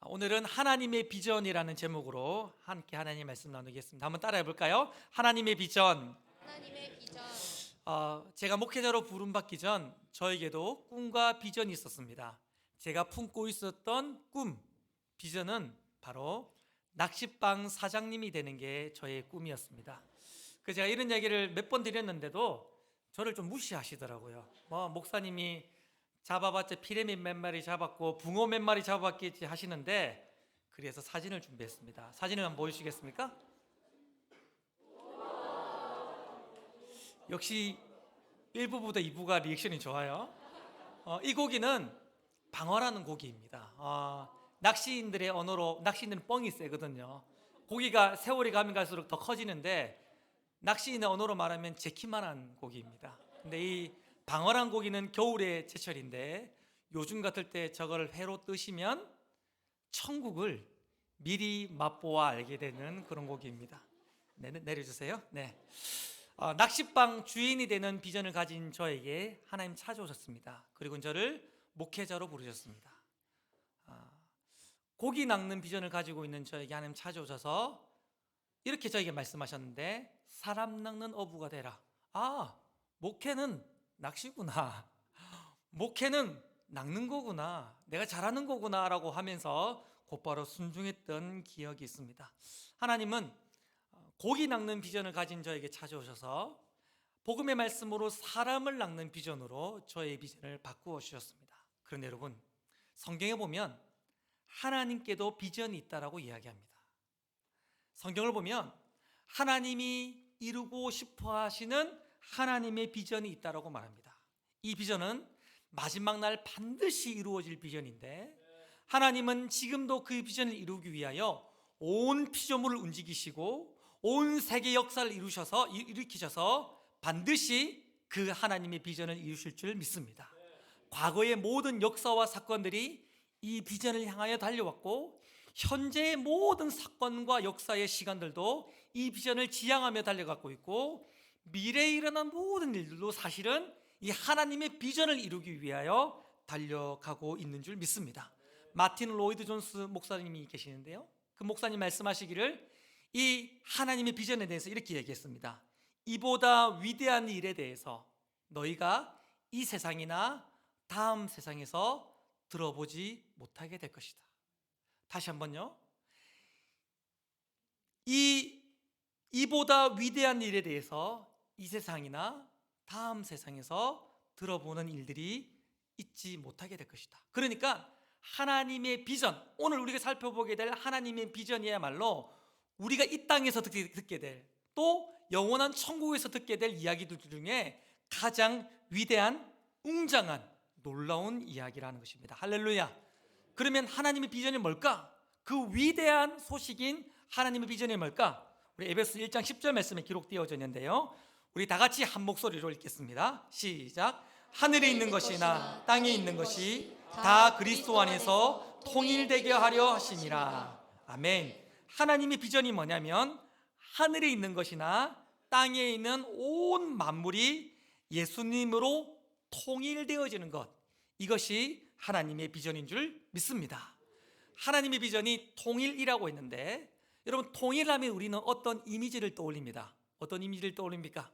오늘은 하나님의 비전이라는 제목으로 함께 하나님의 말씀 나누겠습니다. 한번 따라해 볼까요? 하나님의 비전. 하나님의 비전. 제가 목회자로 부름받기 전 저에게도 꿈과 비전이 있었습니다. 제가 품고 있었던 꿈, 비전은 바로 낚시방 사장님이 되는 게 저의 꿈이었습니다. 그래서 제가 이런 얘기를 몇 번 드렸는데도 저를 좀 무시하시더라고요. 목사님이 잡아봤자 피라미드 몇 마리 잡았고 붕어 몇 마리 잡았겠지 하시는데, 그래서 사진을 준비했습니다. 사진을 한번 보여주시겠습니까? 역시 1부보다 2부가 리액션이 좋아요. 이 고기는 방어라는 고기입니다. 낚시인들의 언어로, 낚시인들은 뻥이 세거든요. 고기가 세월이 가면 갈수록 더 커지는데 낚시인의 언어로 말하면 제키만한 고기입니다. 근데 이 방어란 고기는 겨울의 제철인데 요즘 같을 때 저걸 회로 뜨시면 천국을 미리 맛보아 알게 되는 그런 고기입니다. 내려주세요. 네. 낚시방 주인이 되는 비전을 가진 저에게 하나님 찾아오셨습니다. 그리고 저를 목회자로 부르셨습니다. 고기 낚는 비전을 가지고 있는 저에게 하나님 찾아오셔서 이렇게 저에게 말씀하셨는데, 사람 낚는 어부가 되라. 목회는 낚시구나, 목회는 낚는 거구나, 내가 잘하는 거구나 라고 하면서 곧바로 순종했던 기억이 있습니다. 하나님은 고기 낚는 비전을 가진 저에게 찾아오셔서 복음의 말씀으로 사람을 낚는 비전으로 저의 비전을 바꾸어 주셨습니다. 그런데 여러분, 성경에 보면 하나님께도 비전이 있다라고 이야기합니다. 성경을 보면 하나님이 이루고 싶어 하시는 하나님의 비전이 있다라고 말합니다. 이 비전은 마지막 날 반드시 이루어질 비전인데, 하나님은 지금도 그 비전을 이루기 위하여 온 피조물을 움직이시고 온 세계 역사를 일으키셔서 반드시 그 하나님의 비전을 이루실 줄 믿습니다. 과거의 모든 역사와 사건들이 이 비전을 향하여 달려왔고, 현재의 모든 사건과 역사의 시간들도 이 비전을 지향하며 달려가고 있고, 미래에 일어난 모든 일들도 사실은 이 하나님의 비전을 이루기 위하여 달려가고 있는 줄 믿습니다. 마틴 로이드 존스 목사님이 계시는데요, 그 목사님 말씀하시기를 이 하나님의 비전에 대해서 이렇게 얘기했습니다. 이보다 위대한 일에 대해서 너희가 이 세상이나 다음 세상에서 들어보지 못하게 될 것이다. 다시 한번요. 이보다 위대한 일에 대해서 이 세상이나 다음 세상에서 들어보는 일들이 있지 못하게 될 것이다. 그러니까 하나님의 비전, 오늘 우리가 살펴보게 될 하나님의 비전이야말로 우리가 이 땅에서 듣게 될, 또 영원한 천국에서 듣게 될 이야기들 중에 가장 위대한, 웅장한, 놀라운 이야기라는 것입니다. 할렐루야. 그러면 하나님의 비전이 뭘까? 그 위대한 소식인 하나님의 비전이 뭘까? 우리 에베소 1장 10절 말씀에 기록되어져 있는데요, 우리 다 같이 한 목소리로 읽겠습니다. 시작. 하늘에 있는 것이나 땅에 있는 것이 다 그리스도 안에서 통일되게 하려 하심이라. 아멘. 하나님의 비전이 뭐냐면 하늘에 있는 것이나 땅에 있는 온 만물이 예수님으로 통일되어지는 것, 이것이 하나님의 비전인 줄 믿습니다. 하나님의 비전이 통일이라고 했는데, 여러분, 통일하면 우리는 어떤 이미지를 떠올립니다. 어떤 이미지를 떠올립니까?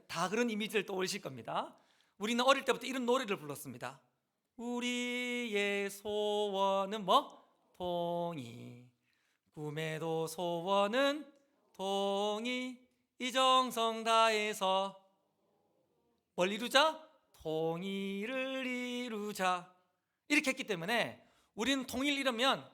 다 그런 이미지를 떠올리실 겁니다. 우리는 어릴 때부터 이런 노래를 불렀습니다. 우리의 소원은 통일, 꿈에도 소원은 통일, 이정성 다해서 뭘 이루자? 통일을 이루자. 이렇게 했기 때문에 우리는 통일 이루면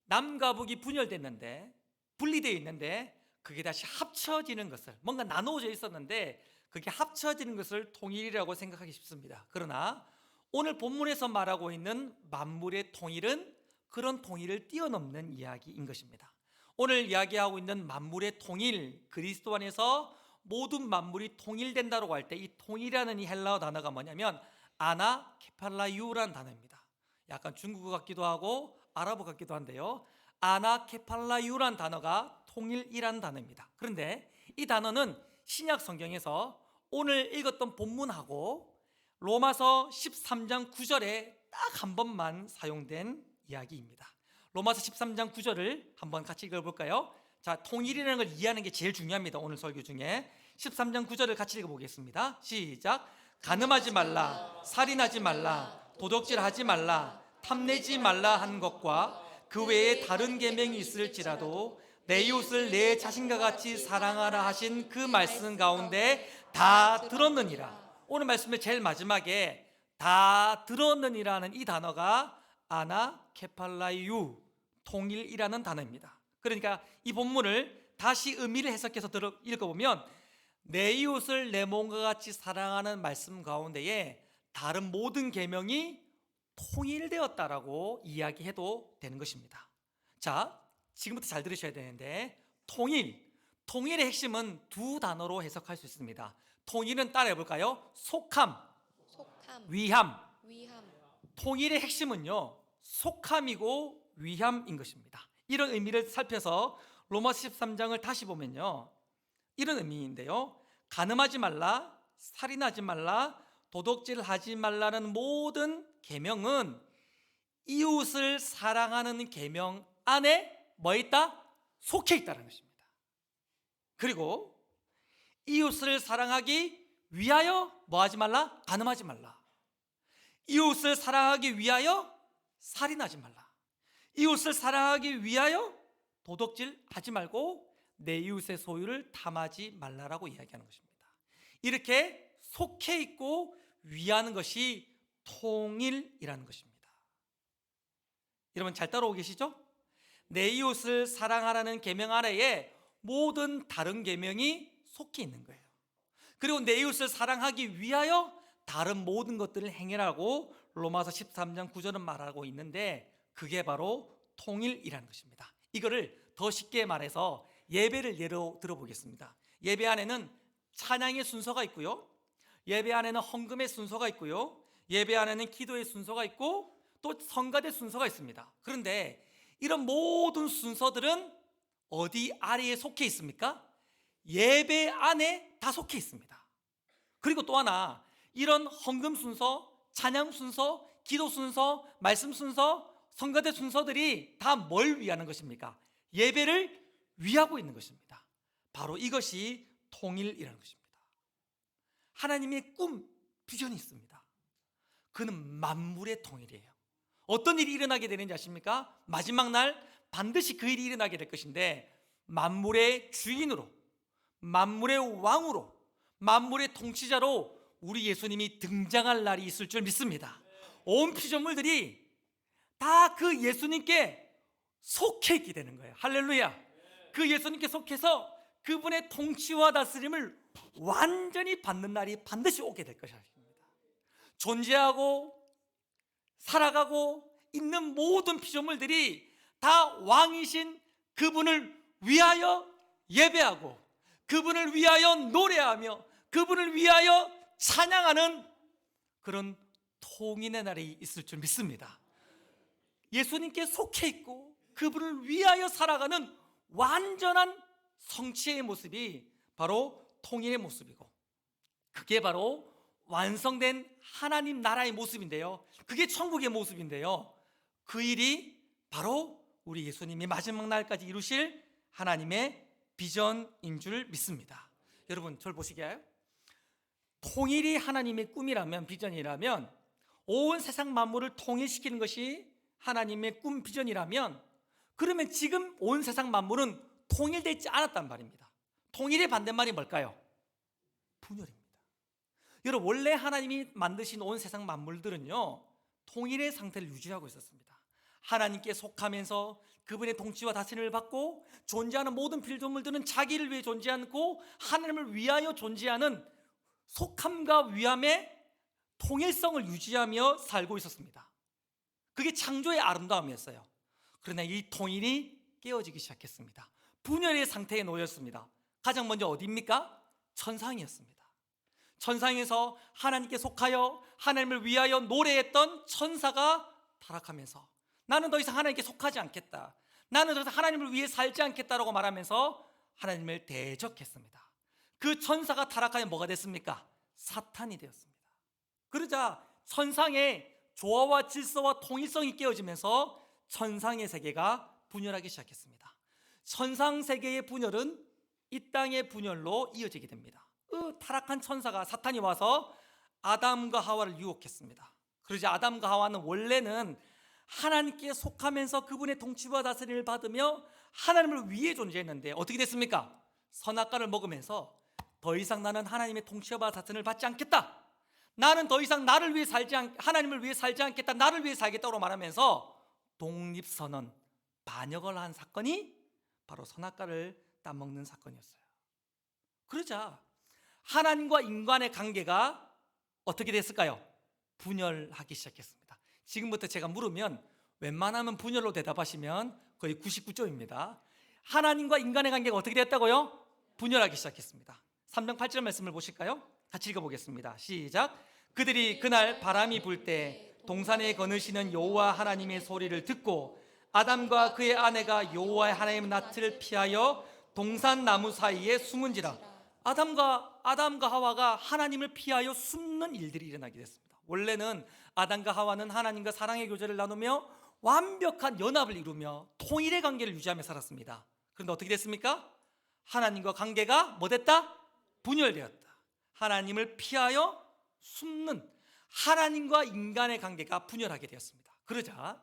남과 북이 분열됐는데, 분리되어 있는데 그게 다시 합쳐지는 것을, 뭔가 나누어져 있었는데 그게 합쳐지는 것을 통일이라고 생각하기 쉽습니다. 그러나 오늘 본문에서 말하고 있는 만물의 통일은 그런 통일을 뛰어넘는 이야기인 것입니다. 오늘 이야기하고 있는 만물의 통일, 그리스도 안에서 모든 만물이 통일된다고 할 때 이 통일이라는 이 헬라어 단어가 뭐냐면 아나케팔라유라는 단어입니다. 약간 중국어 같기도 하고 아랍어 같기도 한데요, 아나케팔라유라는 단어가 통일이라는 단어입니다. 그런데 이 단어는 신약 성경에서 오늘 읽었던 본문하고 로마서 13장 9절에 딱 한 번만 사용된 이야기입니다. 로마서 13장 9절을 한번 같이 읽어볼까요? 자, 통일이라는 걸 이해하는 게 제일 중요합니다. 오늘 설교 중에 13장 9절을 같이 읽어보겠습니다. 시작. 간음하지 말라, 살인하지 말라, 도둑질하지 말라, 탐내지 말라 한 것과 그 외에 다른 계명이 있을지라도 내 이웃을 내 자신과 같이 사랑하라 하신 그 말씀 가운데 다 들었느니라. 오늘 말씀의 제일 마지막에 다 들었느니라는 이 단어가 아나케팔라이유, 통일이라는 단어입니다. 그러니까 이 본문을 다시 의미를 해석해서 읽어보면 내 이웃을 내 몸과 같이 사랑하는 말씀 가운데에 다른 모든 계명이 통일되었다라고 이야기해도 되는 것입니다. 자, 지금부터 잘 들으셔야 되는데 통일의 핵심은 두 단어로 해석할 수 있습니다. 통일은 따라해 볼까요? 속함, 위함. 통일의 핵심은요, 속함이고 위함인 것입니다. 이런 의미를 살펴서 로마서 13장을 다시 보면요, 이런 의미인데요, 간음하지 말라, 살인하지 말라, 도둑질하지 말라는 모든 계명은 이웃을 사랑하는 계명 안에 뭐 있다? 속해 있다는 것입니다. 그리고 이웃을 사랑하기 위하여 뭐 하지 말라? 간음하지 말라. 이웃을 사랑하기 위하여 살인하지 말라. 이웃을 사랑하기 위하여 도둑질하지 말고 내 이웃의 소유를 탐하지 말라라고 이야기하는 것입니다. 이렇게 속해 있고 위하는 것이 통일이라는 것입니다. 여러분 잘 따라오고 계시죠? 내 이웃을 사랑하라는 계명 아래에 모든 다른 계명이 속해 있는 거예요. 그리고 내 이웃을 사랑하기 위하여 다른 모든 것들을 행하라고 로마서 13장 9절은 말하고 있는데 그게 바로 통일이라는 것입니다. 이거를 더 쉽게 말해서 예배를 예로 들어보겠습니다. 예배 안에는 찬양의 순서가 있고요, 예배 안에는 헌금의 순서가 있고요, 예배 안에는 기도의 순서가 있고 또 성가대 순서가 있습니다. 그런데 이런 모든 순서들은 어디 아래에 속해 있습니까? 예배 안에 다 속해 있습니다. 그리고 또 하나, 이런 헌금 순서, 찬양 순서, 기도 순서, 말씀 순서, 성가대 순서들이 다 뭘 위하는 것입니까? 예배를 위하고 있는 것입니다. 바로 이것이 통일이라는 것입니다. 하나님의 꿈, 비전이 있습니다. 그는 만물의 통일이에요. 어떤 일이 일어나게 되는지 아십니까? 마지막 날 반드시 그 일이 일어나게 될 것인데 만물의 주인으로, 만물의 왕으로, 만물의 통치자로 우리 예수님이 등장할 날이 있을 줄 믿습니다. 온 피조물들이 다 그 예수님께 속해 있게 되는 거예요. 할렐루야. 그 예수님께 속해서 그분의 통치와 다스림을 완전히 받는 날이 반드시 오게 될 것입니다. 존재하고 살아가고 있는 모든 피조물들이 다 왕이신 그분을 위하여 예배하고 그분을 위하여 노래하며 그분을 위하여 찬양하는 그런 통일의 날이 있을 줄 믿습니다. 예수님께 속해 있고 그분을 위하여 살아가는 완전한 성취의 모습이 바로 통일의 모습이고 그게 바로 완성된 하나님 나라의 모습인데요, 그게 천국의 모습인데요, 그 일이 바로 우리 예수님이 마지막 날까지 이루실 하나님의 비전인 줄 믿습니다. 여러분 저를 보시게요, 통일이 하나님의 꿈이라면, 비전이라면, 온 세상 만물을 통일시키는 것이 하나님의 꿈, 비전이라면, 그러면 지금 온 세상 만물은 통일되지 않았단 말입니다. 통일의 반대말이 뭘까요? 분열입니다. 여러분 원래 하나님이 만드신 온 세상 만물들은요 통일의 상태를 유지하고 있었습니다. 하나님께 속하면서 그분의 통치와 다스림을 받고 존재하는 모든 피조물들은 자기를 위해 존재하지 않고 하나님을 위하여 존재하는 속함과 위함의 통일성을 유지하며 살고 있었습니다. 그게 창조의 아름다움이었어요. 그러나 이 통일이 깨어지기 시작했습니다. 분열의 상태에 놓였습니다. 가장 먼저 어디입니까? 천상이었습니다. 천상에서 하나님께 속하여 하나님을 위하여 노래했던 천사가 타락하면서 나는 더 이상 하나님께 속하지 않겠다, 나는 더 이상 하나님을 위해 살지 않겠다라고 말하면서 하나님을 대적했습니다. 그 천사가 타락하여 뭐가 됐습니까? 사탄이 되었습니다. 그러자 천상의 조화와 질서와 통일성이 깨어지면서 천상의 세계가 분열하기 시작했습니다. 천상 세계의 분열은 이 땅의 분열로 이어지게 됩니다. 타락한 천사가 사탄이 와서 아담과 하와를 유혹했습니다. 그러자 아담과 하와는 원래는 하나님께 속하면서 그분의 통치와 다스림을 받으며 하나님을 위해 존재했는데 어떻게 됐습니까? 선악과를 먹으면서 더 이상 나는 하나님의 통치와 다스림을 받지 않겠다, 나는 더 이상 하나님을 위해 살지 않겠다, 나를 위해 살겠다고 말하면서 독립선언, 반역을 한 사건이 바로 선악과를 따먹는 사건이었어요. 그러자 하나님과 인간의 관계가 어떻게 됐을까요? 분열하기 시작했습니다. 지금부터 제가 물으면 웬만하면 분열로 대답하시면 거의 99점입니다. 하나님과 인간의 관계가 어떻게 됐다고요? 분열하기 시작했습니다. 3장 8절 말씀을 보실까요? 같이 읽어보겠습니다. 시작. 그들이 그날 바람이 불 때 동산에 거느시는 여호와 하나님의 소리를 듣고 아담과 그의 아내가 여호와의 하나님의 낯을 피하여 동산 나무 사이에 숨은지라. 아담과 하와가 하나님을 피하여 숨는 일들이 일어나게 됐습니다. 원래는 아담과 하와는 하나님과 사랑의 교제를 나누며 완벽한 연합을 이루며 통일의 관계를 유지하며 살았습니다. 그런데 어떻게 됐습니까? 하나님과 관계가 뭐 됐다? 분열되었다. 하나님을 피하여 숨는, 하나님과 인간의 관계가 분열하게 되었습니다. 그러자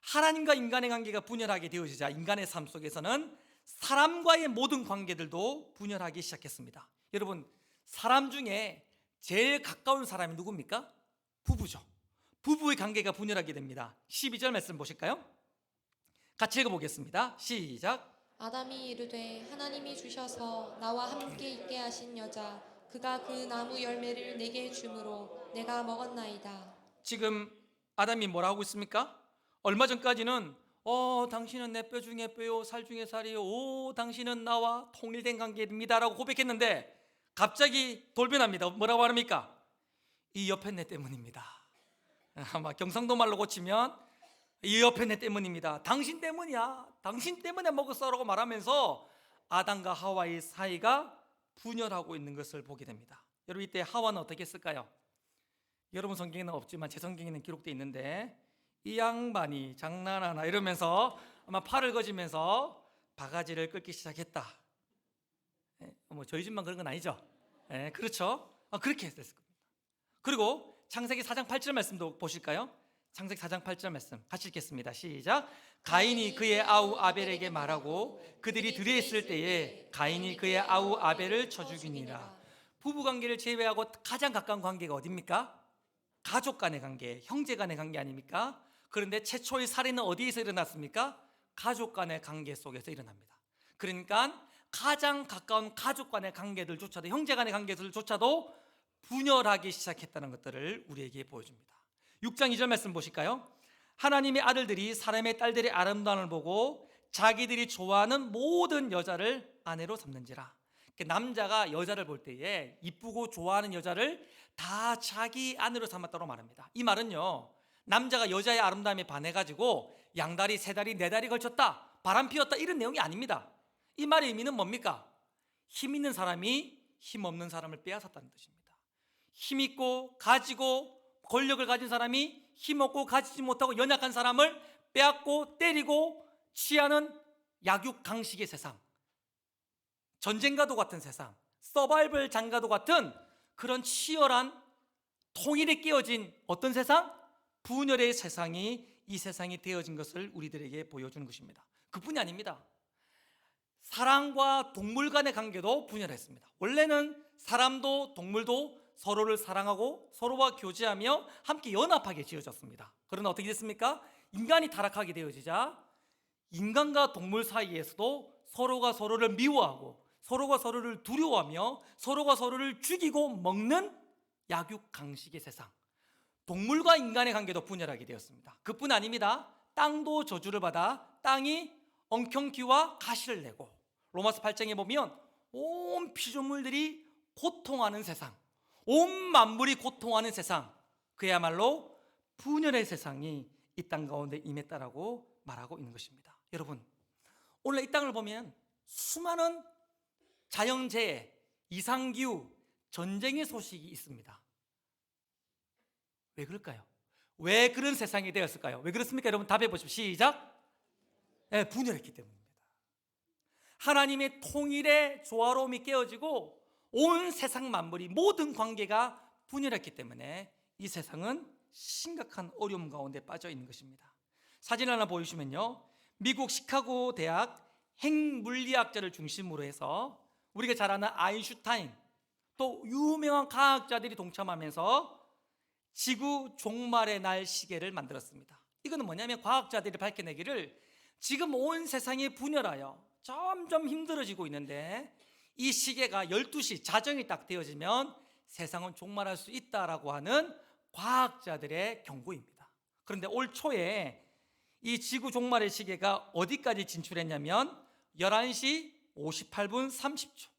하나님과 인간의 관계가 분열하게 되어지자 인간의 삶 속에서는 사람과의 모든 관계들도 분열하기 시작했습니다. 여러분, 사람 중에 제일 가까운 사람이 누굽니까? 부부죠. 부부의 관계가 분열하게 됩니다. 12절 말씀 보실까요? 같이 읽어보겠습니다. 시작. 아담이 이르되 하나님이 주셔서 나와 함께 있게 하신 여자 그가 그 나무 열매를 내게 주므로 내가 먹었나이다. 지금 아담이 뭐라 하고 있습니까? 얼마 전까지는 당신은 내 뼈 중에 뼈요 살 중에 살이요, 당신은 나와 통일된 관계입니다 라고 고백했는데 갑자기 돌변합니다. 뭐라고 합니까? 이 옆에 내 때문입니다. 아마 경상도 말로 고치면 이 옆에 내 때문입니다, 당신 때문이야, 당신 때문에 먹었어라고 말하면서 아담과 하와의 사이가 분열하고 있는 것을 보게 됩니다. 여러분, 이때 하와는 어떻게 했을까요? 여러분 성경에는 없지만 제 성경에는 기록되어 있는데 이 양반이 장난하나 이러면서 아마 팔을 거지면서 바가지를 긁기 시작했다. 뭐 저희 집만 그런 건 아니죠? 그렇죠? 그렇게 했을 겁니다. 그리고 창세기 4장 8절 말씀도 보실까요? 창세기 4장 8절 말씀 같이 읽겠습니다. 시작. 가인이 그의 아우 아벨에게 말하고 그들이 들에 있을 때에 가인이 그의 아우 아벨을 쳐 죽이니라. 부부관계를 제외하고 가장 가까운 관계가 어디입니까? 가족 간의 관계, 형제 간의 관계 아닙니까? 그런데 최초의 살인은 어디에서 일어났습니까? 가족 간의 관계 속에서 일어납니다. 그러니까 가장 가까운 가족 간의 관계들조차도, 형제 간의 관계들조차도 분열하기 시작했다는 것들을 우리에게 보여줍니다. 6장 2절 말씀 보실까요? 하나님의 아들들이 사람의 딸들의 아름다움을 보고 자기들이 좋아하는 모든 여자를 아내로 삼는지라. 남자가 여자를 볼 때에 이쁘고 좋아하는 여자를 다 자기 아내로 삼았다고 말합니다. 이 말은요, 남자가 여자의 아름다움에 반해가지고 양다리, 세다리, 네다리 걸쳤다, 바람 피웠다, 이런 내용이 아닙니다. 이 말의 의미는 뭡니까? 힘 있는 사람이 힘 없는 사람을 빼앗았다는 뜻입니다. 힘 있고 가지고 권력을 가진 사람이 힘 없고 가지지 못하고 연약한 사람을 빼앗고 때리고 취하는 약육강식의 세상, 전쟁과도 같은 세상, 서바이벌 장과도 같은 그런 치열한 통일에 깨어진 어떤 세상? 분열의 세상이 이 세상이 되어진 것을 우리들에게 보여주는 것입니다. 그뿐이 아닙니다. 사람과 동물 간의 관계도 분열했습니다. 원래는 사람도 동물도 서로를 사랑하고 서로와 교제하며 함께 연합하게 지어졌습니다. 그러나 어떻게 됐습니까? 인간이 타락하게 되어지자 인간과 동물 사이에서도 서로가 서로를 미워하고 서로가 서로를 두려워하며 서로가 서로를 죽이고 먹는 약육강식의 세상, 동물과 인간의 관계도 분열하게 되었습니다. 그뿐 아닙니다. 땅도 저주를 받아 땅이 엉겅퀴와 가시를 내고, 로마서 8장에 보면 온 피조물들이 고통하는 세상, 온 만물이 고통하는 세상, 그야말로 분열의 세상이 이 땅 가운데 임했다라고 말하고 있는 것입니다. 여러분, 오늘 이 땅을 보면 수많은 자연재해, 이상기후, 전쟁의 소식이 있습니다. 왜 그럴까요? 왜 그런 세상이 되었을까요? 왜 그렇습니까? 여러분 답해 보십시오. 시작. 네, 분열했기 때문입니다. 하나님의 통일의 조화로움이 깨어지고 온 세상 만물이 모든 관계가 분열했기 때문에 이 세상은 심각한 어려움 가운데 빠져 있는 것입니다. 사진 하나 보여주시면요, 미국 시카고 대학 핵물리학자를 중심으로 해서 우리가 잘 아는 아인슈타인, 또 유명한 과학자들이 동참하면서 지구 종말의 날 시계를 만들었습니다. 이거는 뭐냐면 과학자들이 밝혀내기를 지금 온 세상이 분열하여 점점 힘들어지고 있는데 이 시계가 12시 자정이 딱 되어지면 세상은 종말할 수 있다라고 하는 과학자들의 경고입니다. 그런데 올 초에 이 지구 종말의 시계가 어디까지 진출했냐면 11시 58분 30초,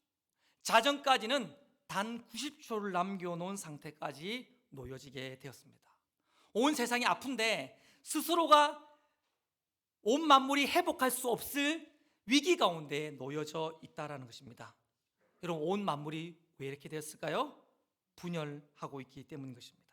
자정까지는 단 90초를 남겨놓은 상태까지 놓여지게 되었습니다. 온 세상이 아픈데 스스로가 온 만물이 회복할 수 없을 위기 가운데 놓여져 있다는 것입니다. 여러분, 온 만물이 왜 이렇게 되었을까요? 분열하고 있기 때문인 것입니다.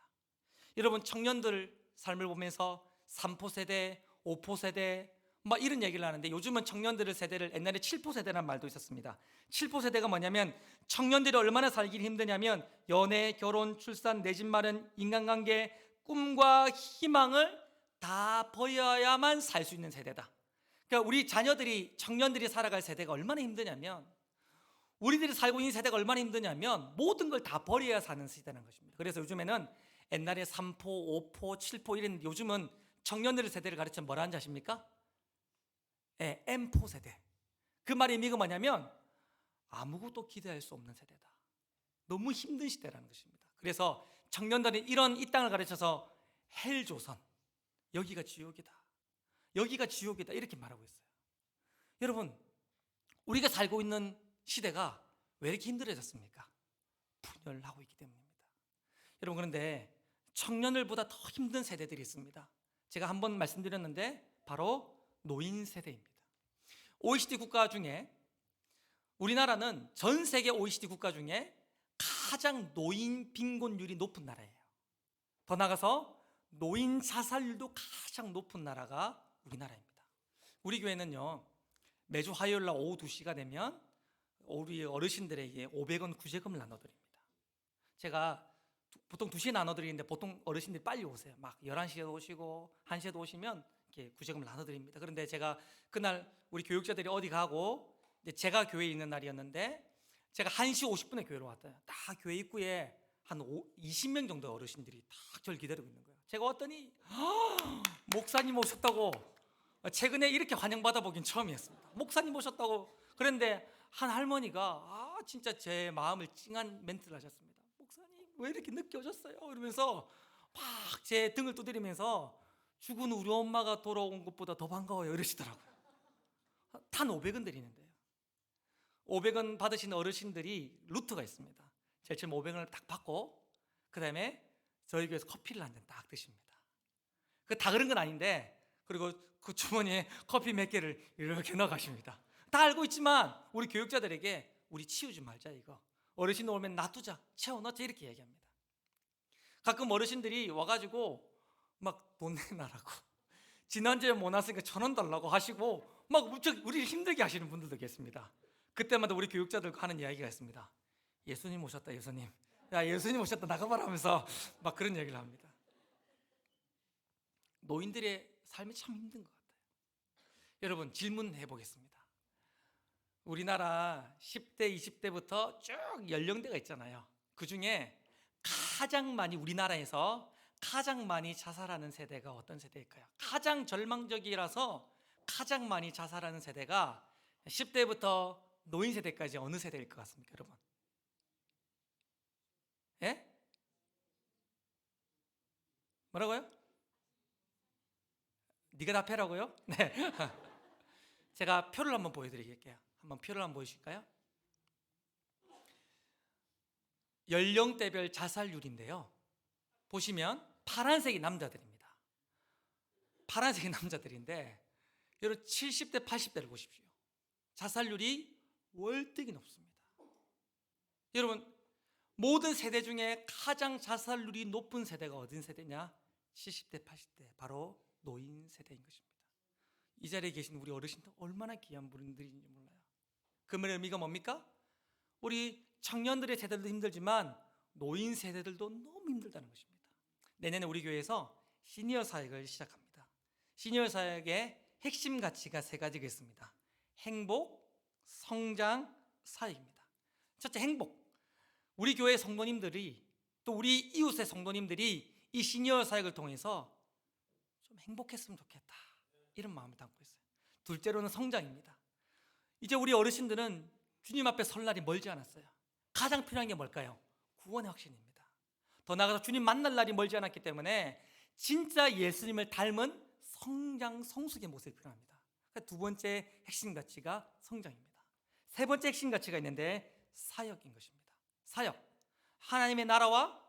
여러분, 청년들 삶을 보면서 3포 세대, 5포 세대 막 이런 얘기를 하는데 요즘은 청년들의 세대를, 옛날에 7포 세대라는 말도 있었습니다. 7포 세대가 뭐냐면 청년들이 얼마나 살기 힘드냐면 연애, 결혼, 출산, 내 집 마련, 인간관계, 꿈과 희망을 다 버려야만 살 수 있는 세대다. 그러니까 우리 자녀들이, 청년들이 살아갈 세대가 얼마나 힘드냐면, 우리들이 살고 있는 세대가 얼마나 힘드냐면 모든 걸 다 버려야 사는 시대라는 것입니다. 그래서 요즘에는 옛날에 3포, 5포, 7포 이랬는데 요즘은 청년들의 세대를 가르치면 뭐라 하는지 아십니까? 네, M포 세대. 그 말의 의미가 뭐냐면 아무것도 기대할 수 없는 세대다. 너무 힘든 시대라는 것입니다. 그래서 청년들은 이 땅을 가르쳐서 헬조선, 여기가 지옥이다, 여기가 지옥이다 이렇게 말하고 있어요. 여러분, 우리가 살고 있는 시대가 왜 이렇게 힘들어졌습니까? 분열하고 있기 때문입니다. 여러분, 그런데 청년들보다 더 힘든 세대들이 있습니다. 제가 한번 말씀드렸는데 바로 노인 세대입니다. OECD 국가 중에 우리나라는 전 세계 OECD 국가 중에 가장 노인 빈곤율이 높은 나라예요. 더 나아가서 노인 자살률도 가장 높은 나라가 우리나라입니다. 우리 교회는요, 매주 화요일 날 오후 2시가 되면 우리 어르신들에게 500원 구제금을 나눠드립니다. 제가 보통 2시에 나눠드리는데 보통 어르신들이 빨리 오세요. 막 11시에 오시고 1시에도 오시면 이렇게 구제금을 나눠드립니다. 그런데 제가 그날 우리 교육자들이 어디 가고 제가 교회에 있는 날이었는데 제가 1시 50분에 교회로 왔어요. 다 교회 입구에 한 20명 정도 어르신들이 딱 저를 기다리고 있는 거예요. 제가 왔더니 목사님 오셨다고, 최근에 이렇게 환영받아 보긴 처음이었습니다. 목사님 오셨다고. 그런데 한 할머니가 진짜 제 마음을 찡한 멘트를 하셨습니다. 목사님 왜 이렇게 늦게 오셨어요? 이러면서 막 제 등을 두드리면서 죽은 우리 엄마가 돌아온 것보다 더 반가워요 이러시더라고요. 단 500원 드리는데요. 500원 받으신 어르신들이 루트가 있습니다. 제일 처음 500원을 딱 받고 그 다음에 저희 교회에서 커피를 한 잔 딱 드십니다. 그 다 그런 건 아닌데, 그리고 그 주머니에 커피 몇 개를 이렇게 넣어가십니다. 다 알고 있지만 우리 교육자들에게 우리 치우지 말자, 이거 어르신 오면 놔두자, 채워넣자 이렇게 얘기합니다. 가끔 어르신들이 와가지고 막 돈 내놔라고, 지난주에 못 왔으니까 1,000원 달라고 하시고 막 무척 우리를 힘들게 하시는 분들도 계십니다. 그때마다 우리 교육자들과 하는 이야기가 있습니다. 예수님 오셨다, 예수님. 야, 예수님 오셨다, 나가봐라 하면서 막 그런 얘기를 합니다. 노인들의 삶이 참 힘든 것 같아요. 여러분, 질문해 보겠습니다. 우리나라 10대, 20대부터 쭉 연령대가 있잖아요. 그 중에 가장 많이, 우리나라에서 가장 많이 자살하는 세대가 어떤 세대일까요? 가장 절망적이라서 가장 많이 자살하는 세대가 10대부터 노인 세대까지 어느 세대일 것 같습니까, 여러분? 예? 뭐라고요? 네가 답해라고요? 네. 제가 표를 한번 보여드릴게요. 한번 표를 한번 보여주실까요? 연령대별 자살률인데요, 보시면 파란색이 남자들입니다. 파란색이 남자들인데 여러분 70대 80대를 보십시오. 자살률이 월등히 높습니다. 여러분 모든 세대 중에 가장 자살률이 높은 세대가 어떤 세대냐? 70대, 80대, 바로 노인 세대인 것입니다. 이 자리에 계신 우리 어르신들 얼마나 귀한 분들인지 몰라요. 그 말의 의미가 뭡니까? 우리 청년들의 세대들도 힘들지만 노인 세대들도 너무 힘들다는 것입니다. 내년에 우리 교회에서 시니어 사역을 시작합니다. 시니어 사역의 핵심 가치가 세 가지가 있습니다. 행복, 성장, 사역입니다. 첫째, 행복. 우리 교회 성도님들이, 또 우리 이웃의 성도님들이 이 시니어 사역을 통해서 좀 행복했으면 좋겠다, 이런 마음을 담고 있어요. 둘째로는 성장입니다. 이제 우리 어르신들은 주님 앞에 설 날이 멀지 않았어요. 가장 필요한 게 뭘까요? 구원의 확신입니다. 더 나아가서 주님 만날 날이 멀지 않았기 때문에 진짜 예수님을 닮은 성장, 성숙의 모습이 필요합니다. 그러니까 두 번째 핵심 가치가 성장입니다. 세 번째 핵심 가치가 있는데 사역인 것입니다. 사역, 하나님의 나라와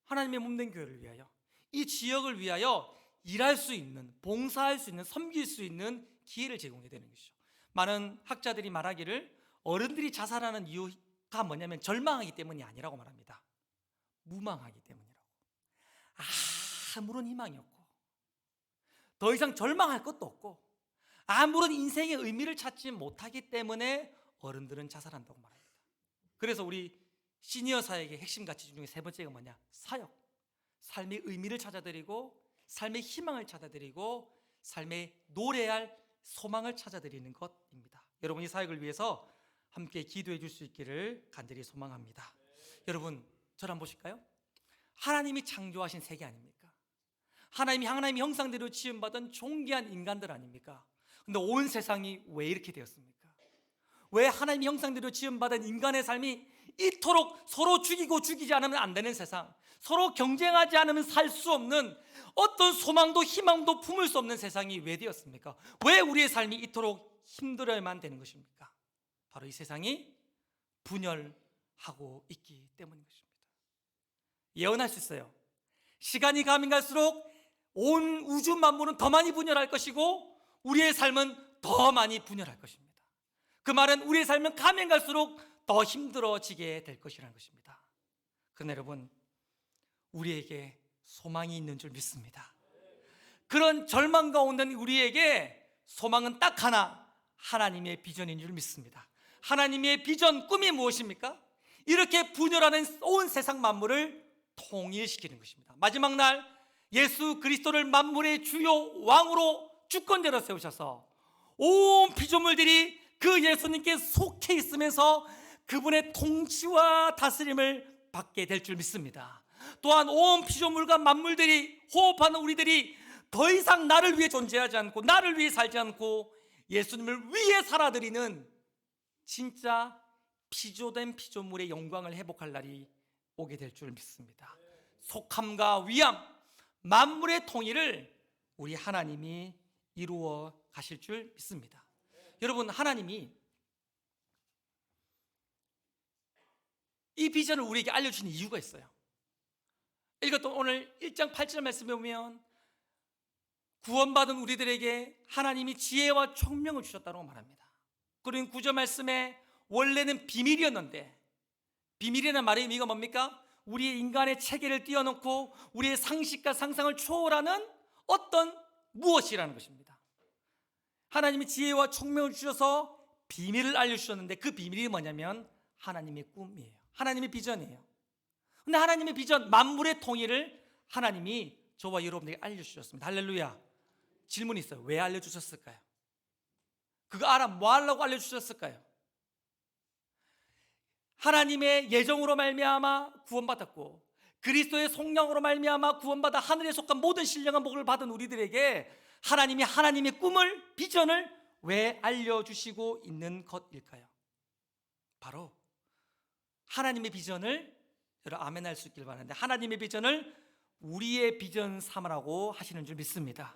하나님의 몸된 교회를 위하여, 이 지역을 위하여 일할 수 있는, 봉사할 수 있는, 섬길 수 있는 기회를 제공해야 되는 것이죠. 많은 학자들이 말하기를 어른들이 자살하는 이유가 뭐냐면 절망하기 때문이 아니라고 말합니다. 무망하기 때문이라고. 아무런 희망이 없고 더 이상 절망할 것도 없고 아무런 인생의 의미를 찾지 못하기 때문에 어른들은 자살한다고 말합니다. 그래서 우리 시니어 사역의 핵심 가치 중에 세 번째가 뭐냐? 사역. 삶의 의미를 찾아드리고 삶의 희망을 찾아드리고 삶의 노래할 소망을 찾아드리는 것입니다. 여러분, 이 사역을 위해서 함께 기도해 줄 수 있기를 간절히 소망합니다. 여러분, 저를 한번 보실까요? 하나님이 창조하신 세계 아닙니까? 하나님의 형상대로 지음받은 존귀한 인간들 아닙니까? 근데 온 세상이 왜 이렇게 되었습니까? 왜 하나님의 형상대로 지음받은 인간의 삶이 이토록 서로 죽이고 죽이지 않으면 안 되는 세상, 서로 경쟁하지 않으면 살 수 없는, 어떤 소망도 희망도 품을 수 없는 세상이 왜 되었습니까? 왜 우리의 삶이 이토록 힘들어야만 되는 것입니까? 바로 이 세상이 분열하고 있기 때문인 것입니다. 예언할 수 있어요. 시간이 가면 갈수록 온 우주 만물은 더 많이 분열할 것이고 우리의 삶은 더 많이 분열할 것입니다. 그 말은 우리의 삶은 가면 갈수록 더 힘들어지게 될 것이라는 것입니다. 그러나 여러분, 우리에게 소망이 있는 줄 믿습니다. 그런 절망 가운데 우리에게 소망은 딱 하나, 하나님의 비전인 줄 믿습니다. 하나님의 비전, 꿈이 무엇입니까? 이렇게 분열하는 온 세상 만물을 통일시키는 것입니다. 마지막 날 예수 그리스도를 만물의 주요 왕으로 주권자로 세우셔서 온 피조물들이 그 예수님께 속해 있으면서 그분의 통치와 다스림을 받게 될 줄 믿습니다. 또한 온 피조물과 만물들이, 호흡하는 우리들이 더 이상 나를 위해 존재하지 않고 나를 위해 살지 않고 예수님을 위해 살아드리는 진짜 피조된 피조물의 영광을 회복할 날이 오게 될 줄 믿습니다. 속함과 위암, 만물의 통일을 우리 하나님이 이루어 가실 줄 믿습니다. 여러분, 하나님이 이 비전을 우리에게 알려주신 이유가 있어요. 읽었던 오늘 1장 8절 말씀에 보면 구원받은 우리들에게 하나님이 지혜와 총명을 주셨다고 말합니다. 그리고 9절 말씀에 원래는 비밀이었는데, 비밀이라는 말의 의미가 뭡니까? 우리의 인간의 체계를 뛰어넘고 우리의 상식과 상상을 초월하는 어떤 무엇이라는 것입니다. 하나님이 지혜와 총명을 주셔서 비밀을 알려주셨는데 그 비밀이 뭐냐면 하나님의 꿈이에요. 하나님의 비전이에요. 근데 하나님의 비전, 만물의 통일을 하나님이 저와 여러분에게 알려주셨습니다. 할렐루야. 질문이 있어요. 왜 알려주셨을까요? 그거 알아 뭐 하려고 알려주셨을까요? 하나님의 예정으로 말미암아 구원받았고 그리스도의 속량으로 말미암아 구원받아 하늘에 속한 모든 신령한 복을 받은 우리들에게 하나님이 하나님의 꿈을, 비전을 왜 알려주시고 있는 것일까요? 바로 하나님의 비전을, 여러분 아멘 할 수 있길 바라는데, 하나님의 비전을 우리의 비전 삼으라고 하시는 줄 믿습니다.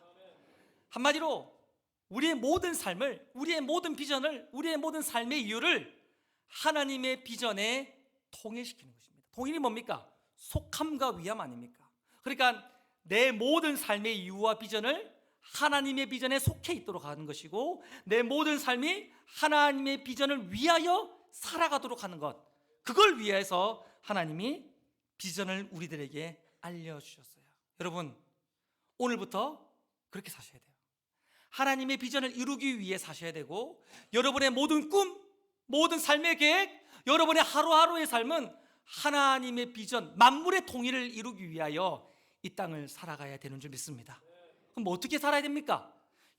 한마디로 우리의 모든 삶을, 우리의 모든 비전을, 우리의 모든 삶의 이유를 하나님의 비전에 통일시키는 것입니다. 통일이 뭡니까? 속함과 위함 아닙니까? 그러니까 내 모든 삶의 이유와 비전을 하나님의 비전에 속해 있도록 하는 것이고 내 모든 삶이 하나님의 비전을 위하여 살아가도록 하는 것, 그걸 위해서 하나님이 비전을 우리들에게 알려주셨어요. 여러분, 오늘부터 그렇게 사셔야 돼요. 하나님의 비전을 이루기 위해 사셔야 되고, 여러분의 모든 꿈, 모든 삶의 계획, 여러분의 하루하루의 삶은 하나님의 비전, 만물의 통일을 이루기 위하여 이 땅을 살아가야 되는 줄 믿습니다. 그럼 어떻게 살아야 됩니까?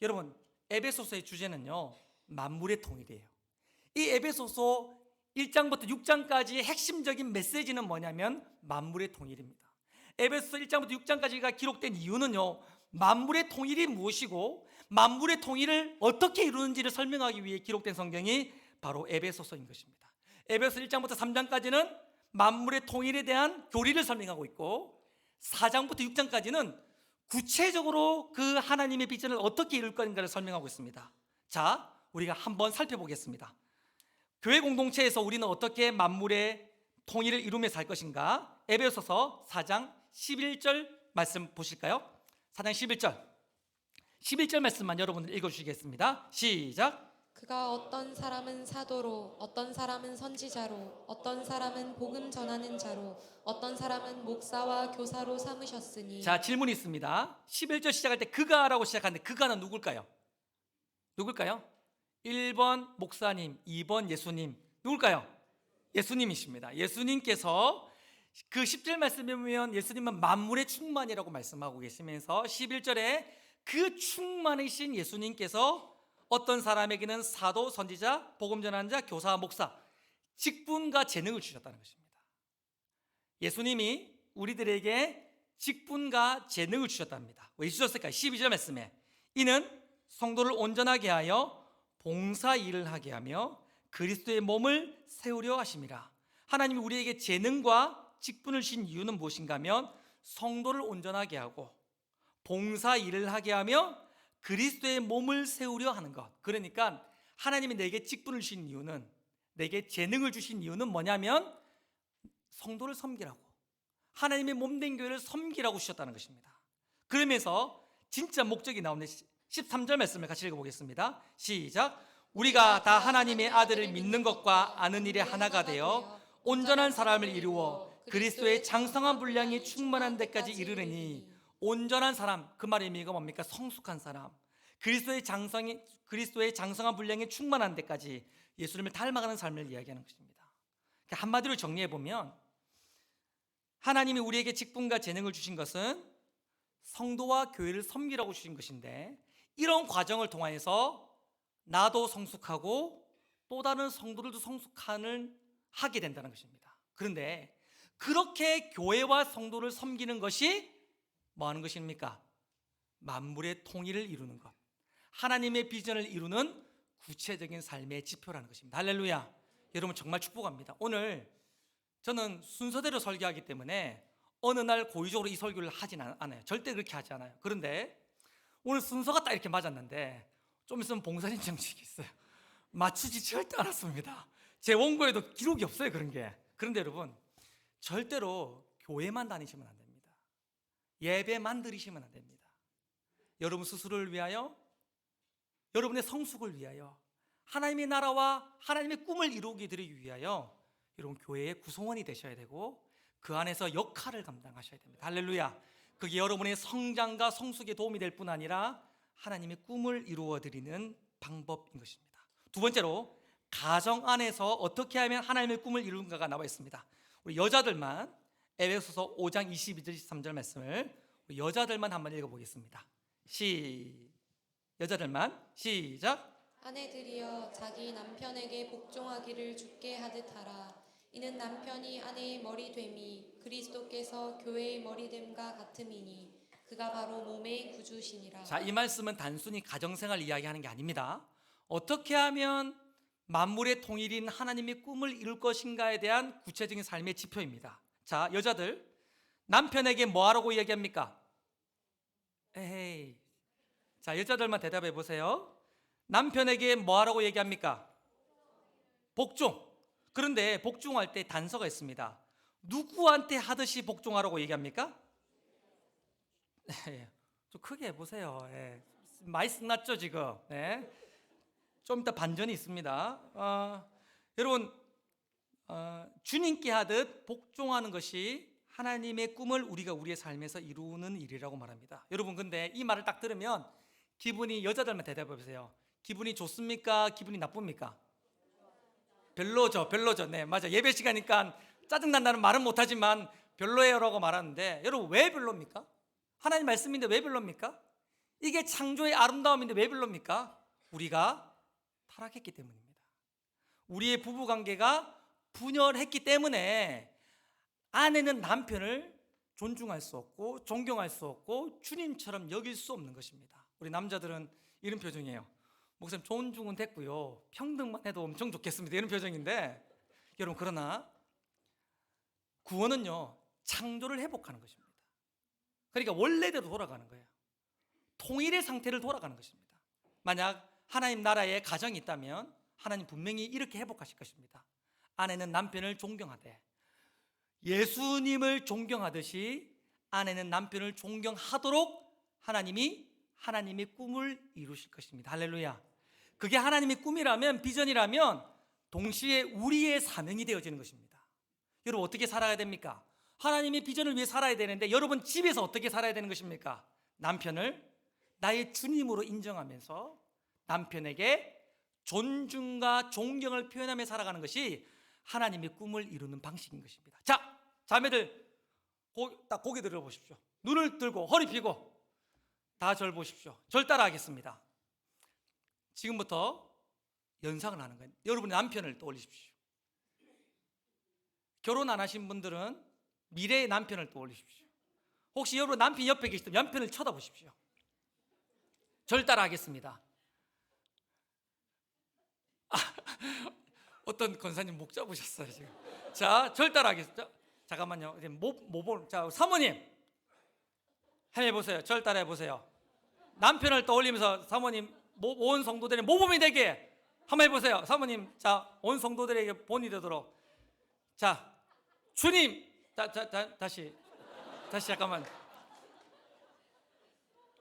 여러분, 에베소서의 주제는요, 만물의 통일이에요. 이 에베소서 1장부터 6장까지의 핵심적인 메시지는 뭐냐면 만물의 통일입니다. 에베소서 1장부터 6장까지가 기록된 이유는요, 만물의 통일이 무엇이고 만물의 통일을 어떻게 이루는지를 설명하기 위해 기록된 성경이 바로 에베소서인 것입니다. 에베소 1장부터 3장까지는 만물의 통일에 대한 교리를 설명하고 있고, 4장부터 6장까지는 구체적으로 그 하나님의 비전을 어떻게 이룰 건가를 설명하고 있습니다. 자, 우리가 한번 살펴보겠습니다. 교회 공동체에서 우리는 어떻게 만물의 통일을 이루며 살 것인가? 에베소서 4장 11절 말씀 보실까요? 4장 11절 말씀만 여러분들 읽어주시겠습니다. 시작. 그가 어떤 사람은 사도로, 어떤 사람은 선지자로, 어떤 사람은 복음 전하는 자로, 어떤 사람은 목사와 교사로 삼으셨으니. 자, 질문이 있습니다. 11절 시작할 때 그가라고 시작하는데 그가는 누굴까요? 1번 목사님, 2번 예수님. 누굴까요? 예수님이십니다. 예수님께서 그 10절 말씀에 보면 예수님은 만물의 충만이라고 말씀하고 계시면서 11절에 그 충만이신 예수님께서 어떤 사람에게는 사도, 선지자, 복음 전하는 자, 교사, 목사, 직분과 재능을 주셨다는 것입니다. 예수님이 우리들에게 직분과 재능을 주셨답니다. 왜 주셨을까요? 12절 말씀에 이는 성도를 온전하게 하여 봉사 일을 하게 하며 그리스도의 몸을 세우려 하심이라. 하나님이 우리에게 재능과 직분을 주신 이유는 무엇인가 하면 성도를 온전하게 하고 봉사 일을 하게 하며 그리스도의 몸을 세우려 하는 것. 그러니까 하나님이 내게 직분을 주신 이유는, 내게 재능을 주신 이유는 뭐냐면 성도를 섬기라고, 하나님의 몸된 교회를 섬기라고 주셨다는 것입니다. 그러면서 진짜 목적이 나오는 13절 말씀을 같이 읽어보겠습니다. 시작. 우리가 다 하나님의 아들을 믿는 것과 아는 일에 하나가 되어 온전한 사람을 이루어 그리스도의 장성한 분량이 충만한 데까지 이르르니. 온전한 사람, 그 말의 의미가 뭡니까? 성숙한 사람, 그리스도의 장성한 분량이 충만한 데까지 예수님을 닮아가는 삶을 이야기하는 것입니다. 한마디로 정리해 보면 하나님이 우리에게 직분과 재능을 주신 것은 성도와 교회를 섬기라고 주신 것인데, 이런 과정을 통하여서 나도 성숙하고 또 다른 성도들도 하게 된다는 것입니다. 그런데 그렇게 교회와 성도를 섬기는 것이 뭐 하는 것입니까? 만물의 통일을 이루는 것, 하나님의 비전을 이루는 구체적인 삶의 지표라는 것입니다. 할렐루야. 여러분 정말 축복합니다. 오늘 저는 순서대로 설교하기 때문에 어느 날 고의적으로 이 설교를 하진 않아요. 절대 그렇게 하지 않아요. 그런데 오늘 순서가 딱 이렇게 맞았는데 좀 있으면 봉사님 정식이 있어요. 맞추지 절대 않았습니다. 제 원고에도 기록이 없어요, 그런 게. 그런데 여러분, 절대로 교회만 다니시면 안 됩니다. 예배만 드리시면 안 됩니다. 여러분 스스로를 위하여, 여러분의 성숙을 위하여, 하나님의 나라와 하나님의 꿈을 이루기 위하여 여러분 교회의 구성원이 되셔야 되고 그 안에서 역할을 감당하셔야 됩니다. 할렐루야. 그게 여러분의 성장과 성숙에 도움이 될 뿐 아니라 하나님의 꿈을 이루어 드리는 방법인 것입니다. 두 번째로, 가정 안에서 어떻게 하면 하나님의 꿈을 이루는가가 나와 있습니다. 우리 여자들만 에베소서 5장 22절 23절 말씀을 우리 여자들만 한번 읽어보겠습니다. 여자들만 시작. 아내들이여 자기 남편에게 복종하기를 주께 하듯 하라. 이는 남편이 아내의 머리 됨이 그리스도께서 교회의 머리 됨과 같음이니 그가 바로 몸의 구주시니라. 자, 이 말씀은 단순히 가정생활 이야기하는 게 아닙니다. 어떻게 하면 만물의 통일인 하나님의 꿈을 이룰 것인가에 대한 구체적인 삶의 지표입니다. 자, 여자들, 남편에게 뭐 하라고 이야기합니까? 에헤이. 자, 여자들만 대답해 보세요. 남편에게 뭐 하라고 얘기합니까? 복종. 그런데 복종할 때 단서가 있습니다. 누구한테 하듯이 복종하라고 얘기합니까? 좀 크게 해보세요. 많이 승났죠 지금. 좀 이따 반전이 있습니다. 여러분, 주님께 하듯 복종하는 것이 하나님의 꿈을 우리가 우리의 삶에서 이루는 일이라고 말합니다. 여러분, 근데 이 말을 딱 들으면 기분이, 여자들만 대답해 보세요. 기분이 좋습니까? 기분이 나쁩니까? 별로죠. 네, 맞아. 예배 시간이니까 짜증난다는 말은 못하지만 별로예요라고 말하는데, 여러분, 왜 별로입니까? 하나님 말씀인데 왜 별로입니까? 이게 창조의 아름다움인데 왜 별로입니까? 우리가 타락했기 때문입니다. 우리의 부부관계가 분열했기 때문에 아내는 남편을 존중할 수 없고 존경할 수 없고 주님처럼 여길 수 없는 것입니다. 우리 남자들은 이런 표정이에요. 목사님, 존중은 됐고요, 평등만 해도 엄청 좋겠습니다, 이런 표정인데, 여러분, 그러나 구원은요, 창조를 회복하는 것입니다. 그러니까 원래대로 돌아가는 거예요. 통일의 상태를 돌아가는 것입니다. 만약 하나님 나라에 가정이 있다면 하나님 분명히 이렇게 회복하실 것입니다. 아내는 남편을 존경하되 예수님을 존경하듯이 아내는 남편을 존경하도록 하나님의 꿈을 이루실 것입니다. 할렐루야. 그게 하나님의 꿈이라면, 비전이라면 동시에 우리의 사명이 되어지는 것입니다. 여러분, 어떻게 살아야 됩니까? 하나님의 비전을 위해 살아야 되는데, 여러분 집에서 어떻게 살아야 되는 것입니까? 남편을 나의 주님으로 인정하면서 남편에게 존중과 존경을 표현하며 살아가는 것이 하나님의 꿈을 이루는 방식인 것입니다. 자, 자매들, 딱 고개 들어 보십시오. 눈을 들고 허리 펴고 다 절 보십시오. 절 따라 하겠습니다. 지금부터 연상을 하는 거예요. 여러분의 남편을 떠올리십시오. 결혼 안 하신 분들은 미래의 남편을 떠올리십시오. 혹시 여러분 남편 옆에 계시다면 남편을 쳐다보십시오. 절 따라 하겠습니다. 어떤 권사님 목 잡으셨어요 지금. 자, 절 따라 하겠습니다. 잠깐만요. 이제 자, 사모님 해보세요. 절 따라 해보세요. 남편을 떠올리면서 사모님, 온 성도들의 모범이 되게 한번 해보세요. 사모님, 자, 온 성도들에게 본이 되도록. 자, 주님, 다시 잠깐만.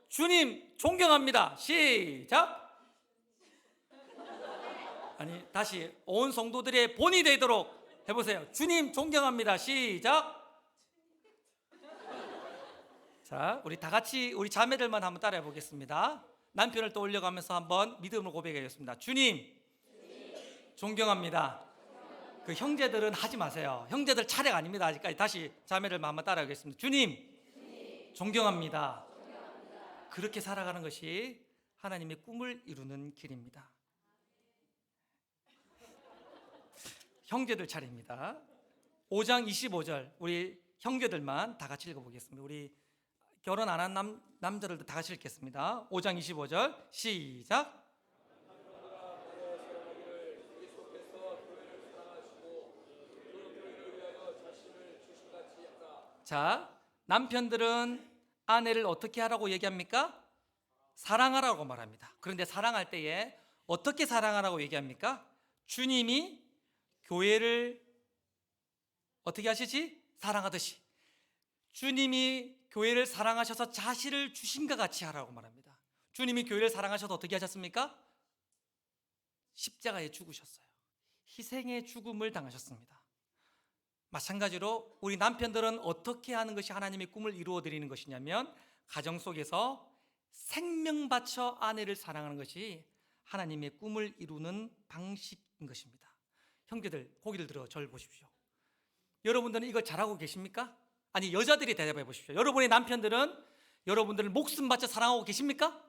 주님 존경합니다. 시작. 아니, 다시 온 성도들의 본이 되도록 해보세요. 주님 존경합니다. 시작. 자, 우리 다 같이, 우리 자매들만 한번 따라해 보겠습니다. 남편을 떠올려가면서 한번 믿음으로 고백하겠습니다. 주님 존경합니다. 그 형제들은 하지 마세요. 형제들 차례가 아닙니다. 아직까지. 다시 자매들만 한번 따라하겠습니다. 주님 존경합니다. 그렇게 살아가는 것이 하나님의 꿈을 이루는 길입니다. 형제들 차례입니다. 5장 25절 우리 형제들만 다 같이 읽어보겠습니다. 우리 결혼 안 한 남자들도 다 같이 읽겠습니다. 5장 25절 시작. 자, 남편들은 아내를 어떻게 하라고 얘기합니까? 사랑하라고 말합니다. 그런데 사랑할 때에 어떻게 사랑하라고 얘기합니까? 주님이 교회를 어떻게 하시지? 사랑하듯이. 주님이 교회를 사랑하셔서 자신을 주신과 같이 하라고 말합니다. 주님이 교회를 사랑하셔서 어떻게 하셨습니까? 십자가에 죽으셨어요. 희생의 죽음을 당하셨습니다. 마찬가지로 우리 남편들은 어떻게 하는 것이 하나님의 꿈을 이루어 드리는 것이냐면, 가정 속에서 생명 바쳐 아내를 사랑하는 것이 하나님의 꿈을 이루는 방식인 것입니다. 형제들, 고개를 들어 절 보십시오. 여러분들은 이걸 잘하고 계십니까? 아니, 여자들이 대답해 보십시오. 여러분의 남편들은 여러분들을 목숨 바쳐 사랑하고 계십니까?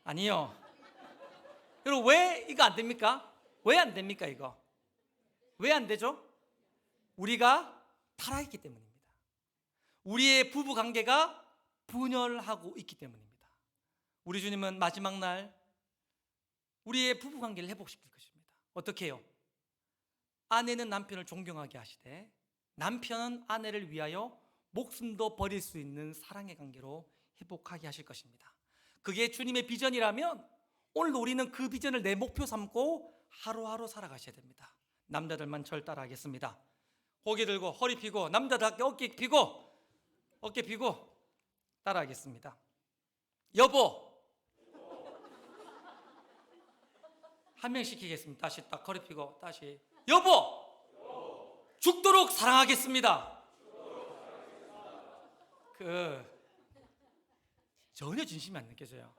아니요. 여러분, 왜 이거 안 됩니까? 왜 안 됩니까? 이거 왜 안 되죠? 우리가 타락했기 때문입니다. 우리의 부부 관계가 분열하고 있기 때문입니다. 우리 주님은 마지막 날 우리의 부부 관계를 회복시킬 것입니다. 어떻게 해요? 아내는 남편을 존경하게 하시되 남편은 아내를 위하여 목숨도 버릴 수 있는 사랑의 관계로 회복하게 하실 것입니다. 그게 주님의 비전이라면 오늘도 우리는 그 비전을 내 목표 삼고 하루하루 살아가셔야 됩니다. 남자들만 절 따라 하겠습니다. 고개 들고 허리 펴고, 남자답게 어깨 펴고 따라 하겠습니다. 여보, 한 명 시키겠습니다. 다시 딱 허리 펴고 다시 여보, 죽도록 사랑하겠습니다. 전혀 진심이 안 느껴져요.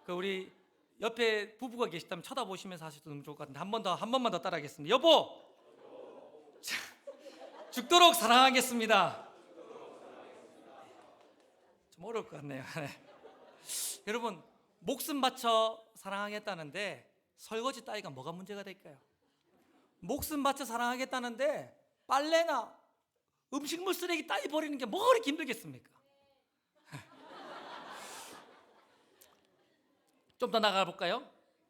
우리 옆에 부부가 계시다면 쳐다보시면서 하셔도 너무 좋을 것 같은데 한 번만 더 따라하겠습니다. 여보, 죽도록 사랑하겠습니다. 좀 어려울 것 같네요. 여러분, 목숨 바쳐 사랑하겠다는데 설거지 따위가 뭐가 문제가 될까요? 목숨 바쳐 사랑하겠다는데 빨래나 음식물 쓰레기 따위 버리는 게 뭐가 그렇게 힘들겠습니까? 좀 더 나가 볼까요?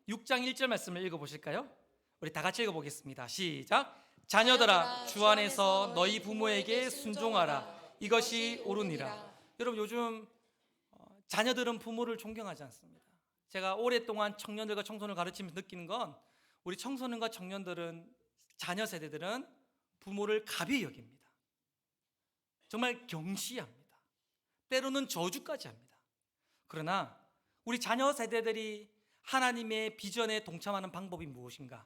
6장 1절 말씀을 읽어보실까요? 우리 다 같이 읽어보겠습니다. 시작. 자녀들아, 주 안에서 너희 부모에게 순종하라. 이것이 옳으니라. 여러분, 요즘 자녀들은 부모를 존경하지 않습니다. 제가 오랫동안 청년들과 청소년을 가르치면서 느끼는 건 우리 청소년과 청년들은, 자녀 세대들은 부모를 가벼이 여깁니다. 정말 경시합니다. 때로는 저주까지 합니다. 그러나 우리 자녀 세대들이 하나님의 비전에 동참하는 방법이 무엇인가?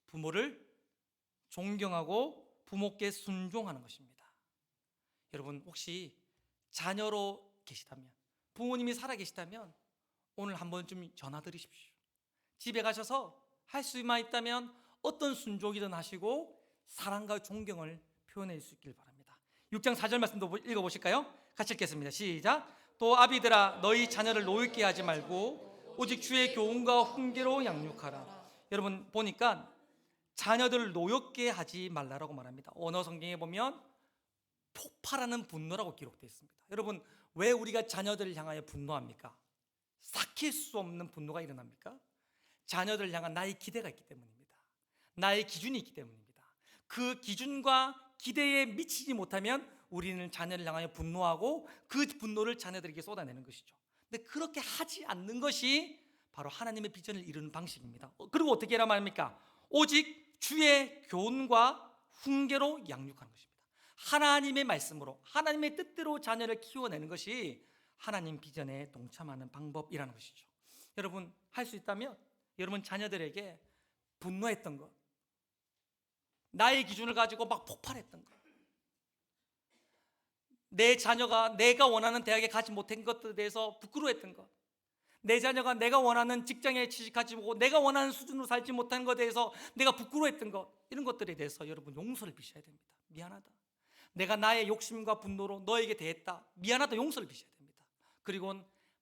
부모를 존경하고 부모께 순종하는 것입니다. 여러분, 혹시 자녀로 계시다면, 부모님이 살아 계시다면 오늘 한 번쯤 전화 드리십시오. 집에 가셔서 할 수만 있다면 어떤 순종이든 하시고 사랑과 존경을 표현해 줄 수 있길 바랍니다. 6장 4절 말씀도 읽어보실까요? 같이 읽겠습니다. 시작. 또 아비들아, 너희 자녀를 노엽게 하지 말고 오직 주의 교훈과 훈계로 양육하라. 여러분, 보니까 자녀들을 노엽게 하지 말라라고 말합니다. 언어 성경에 보면 폭발하는 분노라고 기록되어 있습니다. 여러분, 왜 우리가 자녀들을 향하여 분노합니까? 삭힐 수 없는 분노가 일어납니까? 자녀들을 향한 나의 기대가 있기 때문입니다. 나의 기준이 있기 때문입니다. 그 기준과 기대에 미치지 못하면 우리는 자녀를 향하여 분노하고 그 분노를 자녀들에게 쏟아내는 것이죠. 근데 그렇게 하지 않는 것이 바로 하나님의 비전을 이루는 방식입니다. 그리고 어떻게 하란 말입니까? 오직 주의 교훈과 훈계로 양육하는 것입니다. 하나님의 말씀으로, 하나님의 뜻대로 자녀를 키워내는 것이 하나님 비전에 동참하는 방법이라는 것이죠. 여러분, 할 수 있다면 여러분 자녀들에게 분노했던 것, 나의 기준을 가지고 막 폭발했던 것, 내 자녀가 내가 원하는 대학에 가지 못한 것들에 대해서 부끄러워했던 것, 내 자녀가 내가 원하는 직장에 취직하지 못하고 내가 원하는 수준으로 살지 못한 것에 대해서 내가 부끄러워했던 것, 이런 것들에 대해서 여러분 용서를 비셔야 됩니다. 미안하다, 내가 나의 욕심과 분노로 너에게 대했다, 미안하다, 용서를 비셔야 됩니다. 그리고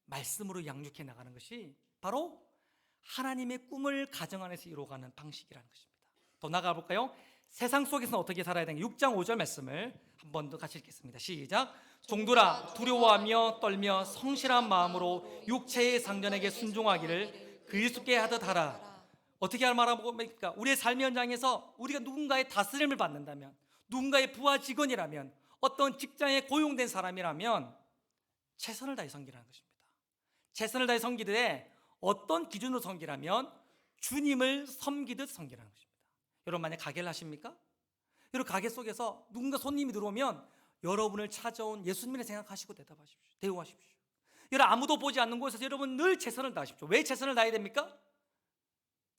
말씀으로 양육해 나가는 것이 바로 하나님의 꿈을 가정 안에서 이루어가는 방식이라는 것입니다. 더 나아가 볼까요? 세상 속에서는 어떻게 살아야 되는가? 6장 5절 말씀을 한 번 더 같이 읽겠습니다. 시작. 종들아, 두려워하며 떨며 성실한 마음으로 육체의 상전에게 순종하기를 그리스도께 하듯 하라. 어떻게 말합니까? 우리의 삶의 현장에서 우리가 누군가의 다스림을 받는다면, 누군가의 부하 직원이라면, 어떤 직장에 고용된 사람이라면 최선을 다해 섬기라는 것입니다. 최선을 다해 섬기되 어떤 기준으로 섬기라면 주님을 섬기듯 섬기라는 것입니다. 여러분, 만약 가게를 하십니까? 여러분, 가게 속에서 누군가 손님이 들어오면 여러분을 찾아온 예수님을 생각하시고 대우하십시오. 여러분, 아무도 보지 않는 곳에서 여러분 늘 최선을 다하십시오. 왜 최선을 다해야 됩니까?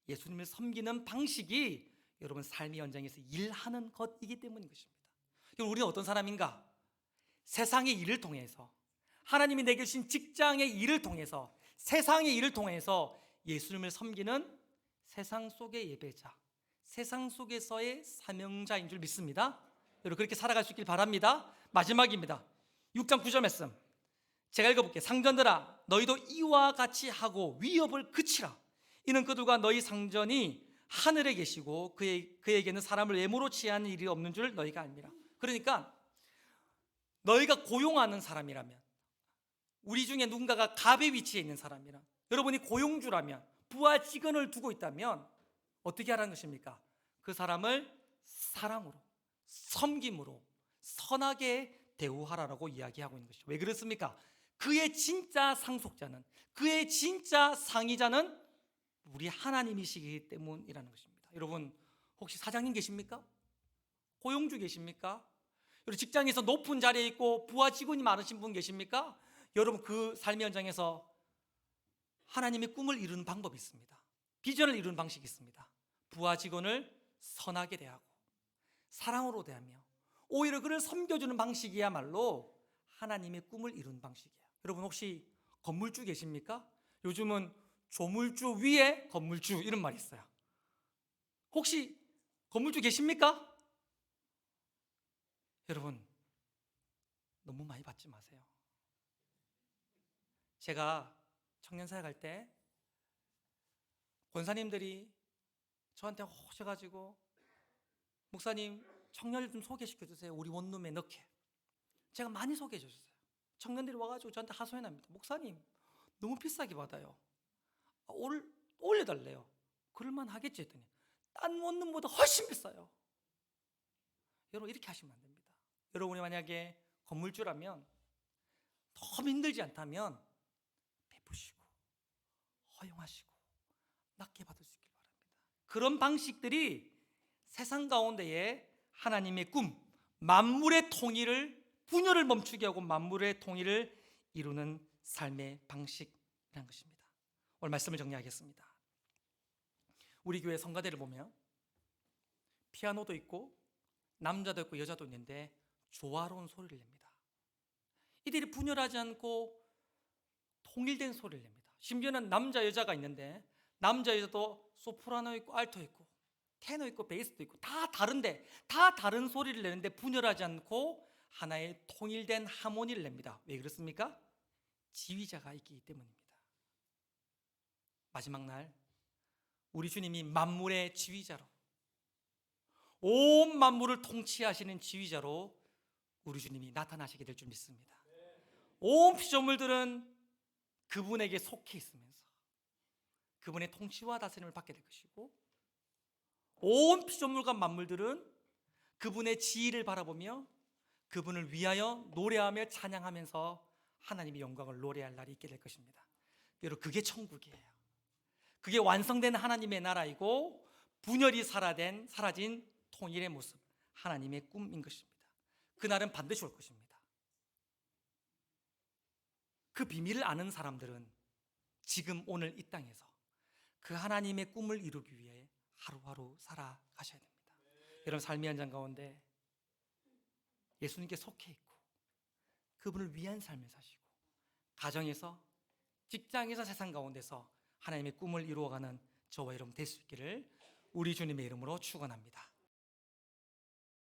예수님을 섬기는 방식이 여러분 삶의 현장에서 일하는 것이기 때문인 것입니다. 그럼 우리는 어떤 사람인가? 세상의 일을 통해서, 하나님이 내게 주신 직장의 일을 통해서, 세상의 일을 통해서 예수님을 섬기는 세상 속의 예배자, 세상 속에서의 사명자인 줄 믿습니다. 여러분, 그렇게 살아갈 수 있길 바랍니다. 마지막입니다. 6장 9절 말씀 제가 읽어볼게요. 상전들아, 너희도 이와 같이 하고 위협을 그치라. 이는 그들과 너희 상전이 하늘에 계시고 그에게는 사람을 외모로 취하는 일이 없는 줄 너희가 압니다. 그러니까 너희가 고용하는 사람이라면, 우리 중에 누군가가 갑의 위치에 있는 사람이라, 여러분이 고용주라면, 부하 직원을 두고 있다면 어떻게 하라는 것입니까? 그 사람을 사랑으로, 섬김으로, 선하게 대우하라고 이야기하고 있는 것이죠. 왜 그렇습니까? 그의 진짜 상속자는, 그의 진짜 상의자는 우리 하나님이시기 때문이라는 것입니다. 여러분, 혹시 사장님 계십니까? 고용주 계십니까? 여러분, 직장에서 높은 자리에 있고 부하 직원이 많으신 분 계십니까? 여러분, 그 삶의 현장에서 하나님의 꿈을 이루는 방법이 있습니다. 비전을 이루는 방식이 있습니다. 부하 직원을 선하게 대하고 사랑으로 대하며 오히려 그를 섬겨주는 방식이야말로 하나님의 꿈을 이룬 방식이에요. 여러분 혹시 건물주 계십니까? 요즘은 조물주 위에 건물주 이런 말이 있어요. 혹시 건물주 계십니까? 여러분 너무 많이 받지 마세요. 제가 청년사역 할 때 권사님들이 저한테 오셔가지고 목사님 청년을 좀 소개시켜 주세요. 우리 원룸에 넣게. 제가 많이 소개해 줬어요. 청년들이 와가지고 저한테 하소연합니다. 목사님 너무 비싸게 받아요. 올려달래요. 그럴만 하겠지 했더니 딴 원룸보다 훨씬 비싸요. 여러분 이렇게 하시면 안 됩니다. 여러분이 만약에 건물주라면 너무 힘들지 않다면 베푸시고 허용하시고 낮게 받을 수 있길 바랍니다. 그런 방식들이 세상 가운데에 하나님의 꿈, 만물의 통일을, 분열을 멈추게 하고 만물의 통일을 이루는 삶의 방식이라는 것입니다. 오늘 말씀을 정리하겠습니다. 우리 교회 성가대를 보면 피아노도 있고 남자도 있고 여자도 있는데 조화로운 소리를 냅니다. 이들이 분열하지 않고 통일된 소리를 냅니다. 심지어는 남자 여자가 있는데 남자 여자도 소프라노 있고 알토 있고 테너 있고 베이스도 있고 다 다른데 다 다른 소리를 내는데 분열하지 않고 하나의 통일된 하모니를 냅니다. 왜 그렇습니까? 지휘자가 있기 때문입니다. 마지막 날 우리 주님이 만물의 지휘자로, 온 만물을 통치하시는 지휘자로 우리 주님이 나타나시게 될 줄 믿습니다. 온 피조물들은 그분에게 속해 있으면서 그분의 통치와 다스림을 받게 될 것이고, 온 피조물과 만물들은 그분의 지위를 바라보며 그분을 위하여 노래하며 찬양하면서 하나님의 영광을 노래할 날이 있게 될 것입니다. 여러분 그게 천국이에요. 그게 완성된 하나님의 나라이고 분열이 사라진 통일의 모습, 하나님의 꿈인 것입니다. 그날은 반드시 올 것입니다. 그 비밀을 아는 사람들은 지금 오늘 이 땅에서 그 하나님의 꿈을 이루기 위해 하루하루 살아가셔야 됩니다. 여러분 삶의 현장 가운데 예수님께 속해 있고 그분을 위한 삶을 사시고 가정에서, 직장에서, 세상 가운데서 하나님의 꿈을 이루어가는 저와 여러분 될 수 있기를 우리 주님의 이름으로 축원합니다.